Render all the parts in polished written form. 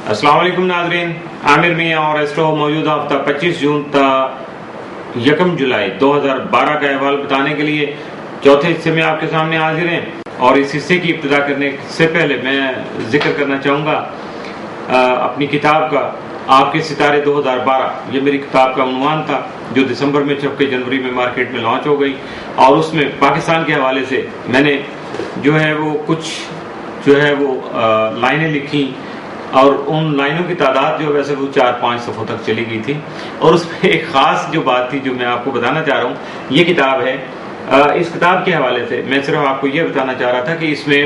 السلام علیکم ناظرین، عامر میاں اور ایسٹرو موجودہ ہفتہ 25 جون تا 1 جولائی 2012 کا احوال بتانے کے لیے چوتھے حصے میں آپ کے سامنے حاضر ہیں۔ اور اس حصے کی ابتدا کرنے سے پہلے میں ذکر کرنا چاہوں گا اپنی کتاب کا، آپ کے ستارے 2012۔ یہ میری کتاب کا عنوان تھا جو دسمبر میں چھپ کے جنوری میں مارکیٹ میں لانچ ہو گئی، اور اس میں پاکستان کے حوالے سے میں نے کچھ لائنیں لکھی، اور ان لائنوں کی تعداد جو ویسے وہ 4-5 صفحوں تک چلی گئی تھی، اور اس میں ایک خاص جو بات تھی جو میں آپ کو بتانا چاہ رہا ہوں، یہ کتاب ہے۔ اس کتاب کے حوالے سے میں صرف آپ کو یہ بتانا چاہ رہا تھا کہ اس میں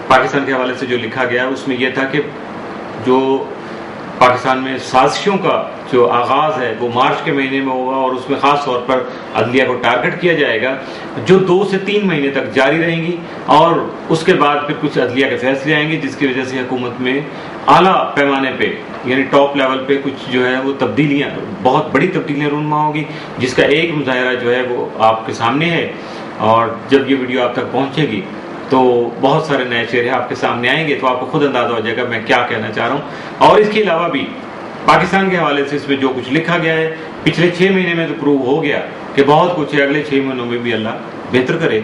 پاکستان کے حوالے سے جو لکھا گیا اس میں یہ تھا کہ جو پاکستان میں سازشوں کا جو آغاز ہے وہ مارچ کے مہینے میں ہوگا، اور اس میں خاص طور پر عدلیہ کو ٹارگٹ کیا جائے گا، جو 2 سے 3 مہینے تک جاری رہیں گی، اور اس کے بعد پھر کچھ عدلیہ کے فیصلے آئیں گے جس کی وجہ سے حکومت میں اعلیٰ پیمانے پہ یعنی ٹاپ لیول پہ کچھ جو ہے وہ تبدیلیاں، بہت بڑی تبدیلیاں رونما ہوگی، جس کا ایک مظاہرہ جو ہے وہ آپ کے سامنے ہے۔ اور جب یہ ویڈیو آپ تک پہنچے گی تو بہت سارے نئے چہرے آپ کے سامنے آئیں گے، تو آپ کو خود اندازہ ہو جائے گا میں کیا کہنا چاہ رہا ہوں۔ اور اس کے علاوہ بھی پاکستان کے حوالے سے اس میں جو کچھ لکھا گیا ہے، پچھلے 6 مہینے میں تو پروو ہو گیا کہ بہت کچھ ہے، اگلے 6 مہینوں میں بھی اللہ بہتر کرے۔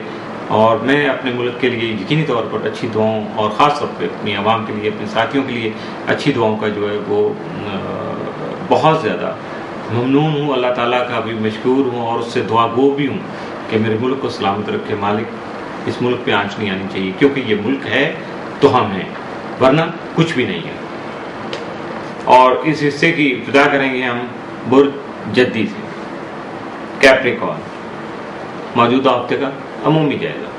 اور میں اپنے ملک کے لیے یقینی طور پر اچھی دعاؤں، اور خاص طور پہ اپنی عوام کے لیے، اپنے ساتھیوں کے لیے اچھی دعاؤں کا جو ہے وہ بہت زیادہ ممنون ہوں، اللہ تعالیٰ کا بھی مشکور ہوں، اور اس سے دعا گو بھی ہوں کہ میرے ملک کو سلامت رکھے مالک۔ اس ملک پہ آنچ نہیں آنی چاہیے، کیونکہ یہ ملک ہے تو ہم ہیں، ورنہ کچھ بھی نہیں ہے۔ اور اس حصے کی ابتدا کریں گے ہم برج جدی سے، کیپریکارن، موجودہ ہفتے کا عمومی جائزہ۔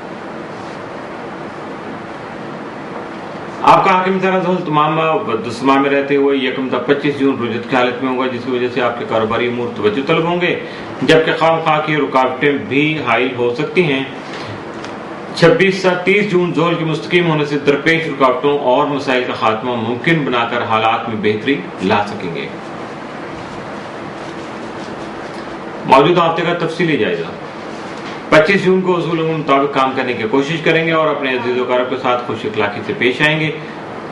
آپ کا حاکم ذرا تمام دسمہ میں رہتے ہوئے 1 تا 25 جون رجت کی حالت میں ہوگا، جس کی وجہ سے آپ کے کاروباری امور توجہ طلب ہوں گے، جبکہ خواہ کی رکاوٹیں بھی حائل ہو سکتی ہیں۔ 26 تا 30 جون زول کے مستقیم ہونے سے درپیش رکاوٹوں اور مسائل کا خاتمہ ممکن بنا کر حالات میں بہتری لا سکیں گے۔ موجودہ ہفتے کا تفصیلی جائزہ۔ 25 جون کو اصولوں کے مطابق کام کرنے کی کوشش کریں گے اور اپنے عزیز و اقارب کے ساتھ خوش اخلاقی سے پیش آئیں گے۔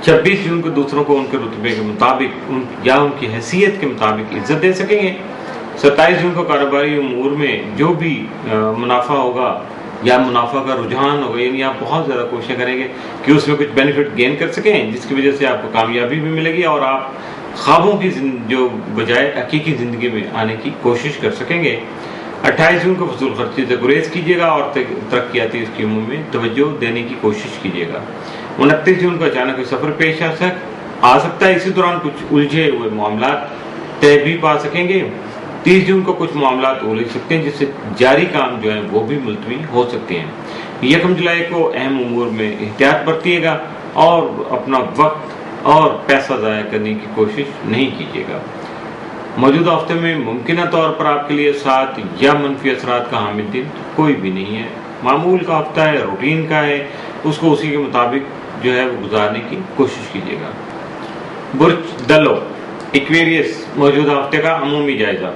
26 جون کو دوسروں کو ان کے رتبے کے مطابق یا ان کی حیثیت کے مطابق عزت دے سکیں گے۔ 27 جون کو کاروباری امور میں جو بھی منافع ہوگا یا منافع کا رجحان ہوگا، یعنی آپ بہت زیادہ کوششیں کریں گے کہ اس میں کچھ بینیفٹ گین کر سکیں، جس کی وجہ سے آپ کو کامیابی بھی ملے گی، اور آپ خوابوں کی جو بجائے حقیقی زندگی میں آنے کی کوشش کر سکیں گے۔ 28 جون کو فضول خرچی سے گریز کیجیے گا اور ترقیاتی اسکیموں میں توجہ دینے کی کوشش کیجیے گا۔ 29 جون کو اچانک کوئی سفر پیش آ سکتا ہے، اسی دوران کچھ الجھے ہوئے معاملات طے بھی پا سکیں گے۔ 30 جون کو کچھ معاملات الجھ سکتے ہیں، جس سے جاری کام جو ہیں وہ بھی ملتوی ہو سکتے ہیں۔ 1 جولائی کو اہم امور میں احتیاط برتیے گا اور اپنا وقت اور پیسہ ضائع کرنے کی کوشش نہیں کیجیے گا۔ موجودہ ہفتے میں ممکنہ طور پر آپ کے لیے سات یا منفی اثرات کا حامل دن کوئی بھی نہیں ہے۔ معمول کا ہفتہ ہے، روٹین کا ہے، اس کو اسی کے مطابق جو ہے وہ گزارنے کی کوشش کیجیے گا۔ برج دلو، ایکویریس، موجودہ ہفتے کا عمومی جائزہ۔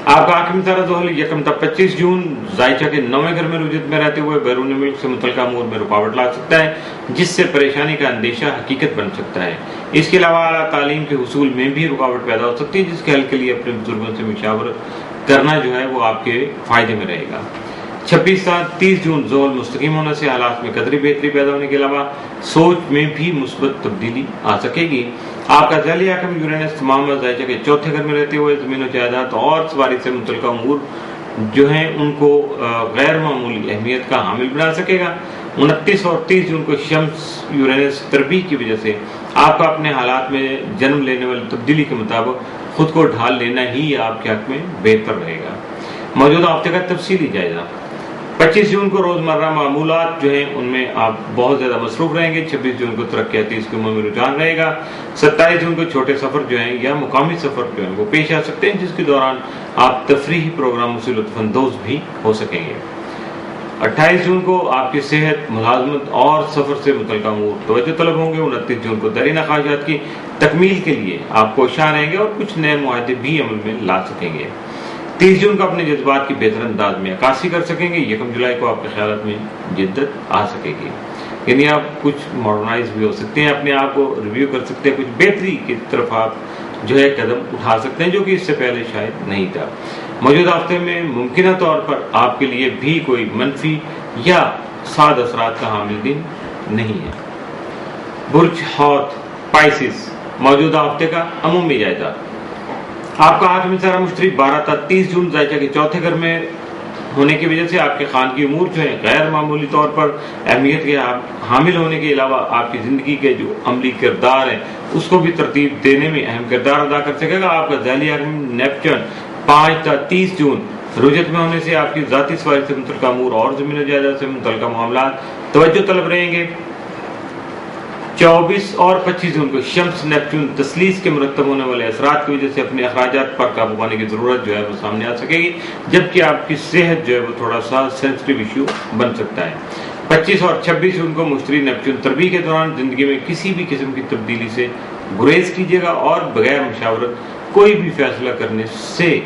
آپ کا حاکم تارہ ظہر 1 تا 25 جون زائچہ کے 9ویں گھر میں رجت میں رہتے ہوئے بیرون ملک سے متعلقہ امور میں رکاوٹ لا سکتا ہے، جس سے پریشانی کا اندیشہ حقیقت بن سکتا ہے۔ اس کے علاوہ اعلیٰ تعلیم کے حصول میں بھی رکاوٹ پیدا ہو سکتی ہے، جس کے حل کے لیے اپنے بزرگوں سے مشاورت کرنا جو ہے وہ آپ کے فائدے میں رہے گا۔ 26 تا 30 جون زول مستقیم ہونے سے حالات میں قدری بہتری پیدا ہونے کے علاوہ سوچ میں بھی مثبت تبدیلی آ سکے گی۔ آپ کا ذیلی حاکم یورینس تمام زائچہ کے 4تھے گھر میں رہتے ہوئے زمین و جائیداد اور سواری سے متعلقہ امور جو ہیں ان کو غیر معمولی اہمیت کا حامل بنا سکے گا۔ 29 اور 30 جون کو شمس یورینس تربیح کی وجہ سے آپ کا اپنے حالات میں جنم لینے والی تبدیلی کے مطابق خود کو ڈھال لینا ہی آپ کے حق میں بہتر رہے گا۔ موجودہ ہفتے کا تفصیلی جائزہ۔ 25 جون کو روزمرہ معمولات جو ہیں ان میں آپ بہت زیادہ مصروف رہیں گے۔ 26 جون کو ترقیاتی اسکیموں میں رجحان رہے گا۔ 27 جون کو چھوٹے سفر جو ہیں یا مقامی سفر جو ہیں وہ پیش آ سکتے ہیں، جس کے دوران آپ تفریحی پروگراموں سے لطف اندوز بھی ہو سکیں گے۔ 28 جون کو آپ کی صحت، ملازمت اور سفر سے متعلقہ امور توجہ طلب ہوں گے۔ 29 جون کو دیرینہ خواہشات کی تکمیل کے لیے آپ کوشاں رہیں گے اور کچھ نئے معاہدے بھی عمل میں لا سکیں گے۔ 30 جون کو اپنے جذبات کی بہتر انداز میں عکاسی کر سکیں گے۔ 1 جولائی کو آپ کے خیالات میں جدت آ سکے گی۔ یعنی آپ کچھ ماڈرنائز بھی ہو سکتے ہیں، اپنے آپ کو ریویو کر سکتے ہیں، کچھ بہتری کی طرف آپ جو ہے قدم اٹھا سکتے ہیں، جو کہ اس سے پہلے شاید نہیں تھا۔ موجودہ ہفتے میں ممکنہ طور پر آپ کے لیے بھی کوئی منفی یا سعد اثرات کا حامل دن نہیں ہے۔ برج حوت پائسس، موجودہ ہفتے کا عمومی جائزہ۔ آپ کا حاکم ستارہ مشتری 12 تا 30 جون ذائقہ کے چوتھے گھر میں ہونے کی وجہ سے آپ کے خاندانی امور جو ہیں غیر معمولی طور پر اہمیت کے حامل ہونے کے علاوہ آپ کی زندگی کے جو عملی کردار ہیں اس کو بھی ترتیب دینے میں اہم کردار ادا کر سکے گا۔ آپ کا ذیلی حاکم نیپچون 5 تا 30 جون رجت میں ہونے سے آپ کی ذاتی سواری سے متعلقہ امور اور زمین و جائیداد سے متعلقہ معاملات توجہ طلب رہیں گے۔ 24 اور 25 جون کو شمس نیپچون تسلیس کے مرتب ہونے والے اثرات کی وجہ سے اپنے اخراجات پر قابو پانے کی ضرورت جو ہے وہ سامنے آ سکے گی، جبکہ آپ کی صحت جو ہے وہ تھوڑا سا سینسٹیو ایشو بن سکتا ہے۔ 25 اور 26 جون کو مشتری نیپچون تربیت کے دوران زندگی میں کسی بھی قسم کی تبدیلی سے گریز کیجیے گا اور بغیر مشاورت کوئی بھی فیصلہ کرنے سے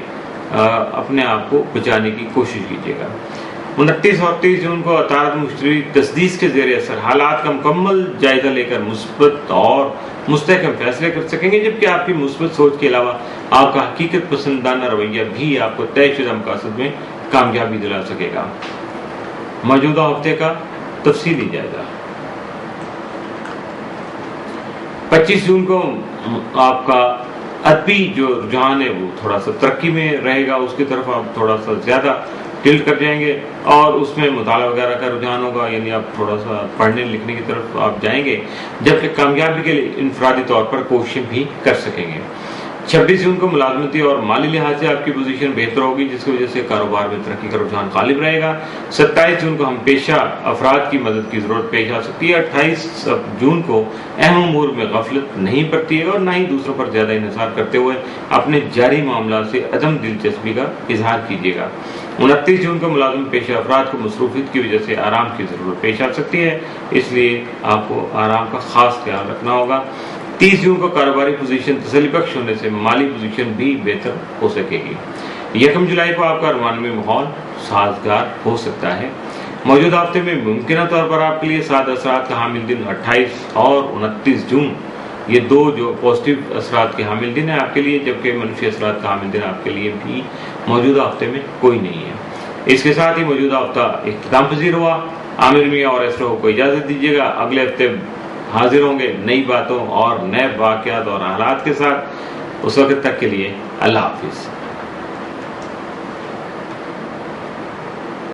اپنے آپ کو بچانے کی کوشش کیجیے گا۔ 29 اور 30 جون کو عطارد مشتری تصدیق کے زیر اثر حالات کا مکمل جائزہ لے کر مثبت اور مستحکم فیصلے کر سکیں گے، جبکہ آپ کی مثبت سوچ کے علاوہ آپ کا حقیقت پسندانہ رویہ بھی آپ کو طے شدہ مقاصد میں کامیابی دلا سکے گا۔ موجودہ ہفتے کا تفصیلی جائزہ۔ 25 جون کو آپ کا ادبی جو رجحان ہے وہ تھوڑا سا ترقی میں رہے گا، اس کی طرف آپ تھوڑا سا زیادہ ٹلٹ کر جائیں گے اور اس میں مطالعہ وغیرہ کا رجحان ہوگا، یعنی آپ تھوڑا سا پڑھنے لکھنے کی طرف آپ جائیں گے، جبکہ کامیابی کے لیے انفرادی طور پر کوشش بھی کر سکیں گے۔ 26 جون کو ملازمتی اور مالی لحاظ سے آپ کی پوزیشن بہتر ہوگی، جس کی وجہ سے کاروبار میں ترقی کا رجحان غالب رہے گا۔ 27 جون کو ہم پیشہ افراد کی مدد کی ضرورت پیش آ سکتی ہے۔ 28 جون کو اہم امور میں غفلت نہیں برتیے گا اور نہ ہی دوسروں پر زیادہ انحصار کرتے ہوئے اپنے جاری معاملات سے عدم دلچسپی کا اظہار کیجیے گا۔ 29 جون کو ملازم پیشہ افراد کو مصروفیت کی وجہ سے آرام کی ضرورت پیش آ سکتی ہے، اس لیے آپ کو آرام کا خاص خیال رکھنا ہوگا۔ 30 جون کو کاروباری پوزیشن تسلی بخش ہونے سے مالی پوزیشن بھی بہتر ہو سکے گی۔ 1 جولائی کو آپ کا روانوی ماحول سازگار ہو سکتا ہے۔ موجودہ ہفتے میں ممکنہ طور پر آپ کے لیے سعد اثرات کا حامل دن 28 اور 29 جون، یہ دو جو پازیٹیو اثرات کے حامل دن ہیں آپ کے لیے، جبکہ منفی اثرات کا حامل دن آپ کے لیے بھی موجودہ ہفتے میں کوئی نہیں ہے۔ اس کے ساتھ ہی موجودہ ہفتہ اختتام پذیر ہوا۔ عامر میاں اور ایسٹرو کو اجازت دیجیے گا، اگلے ہفتے حاضر ہوں گے نئی باتوں اور نئے واقعات اور حالات کے ساتھ۔ اس وقت تک کے لیے اللہ حافظ۔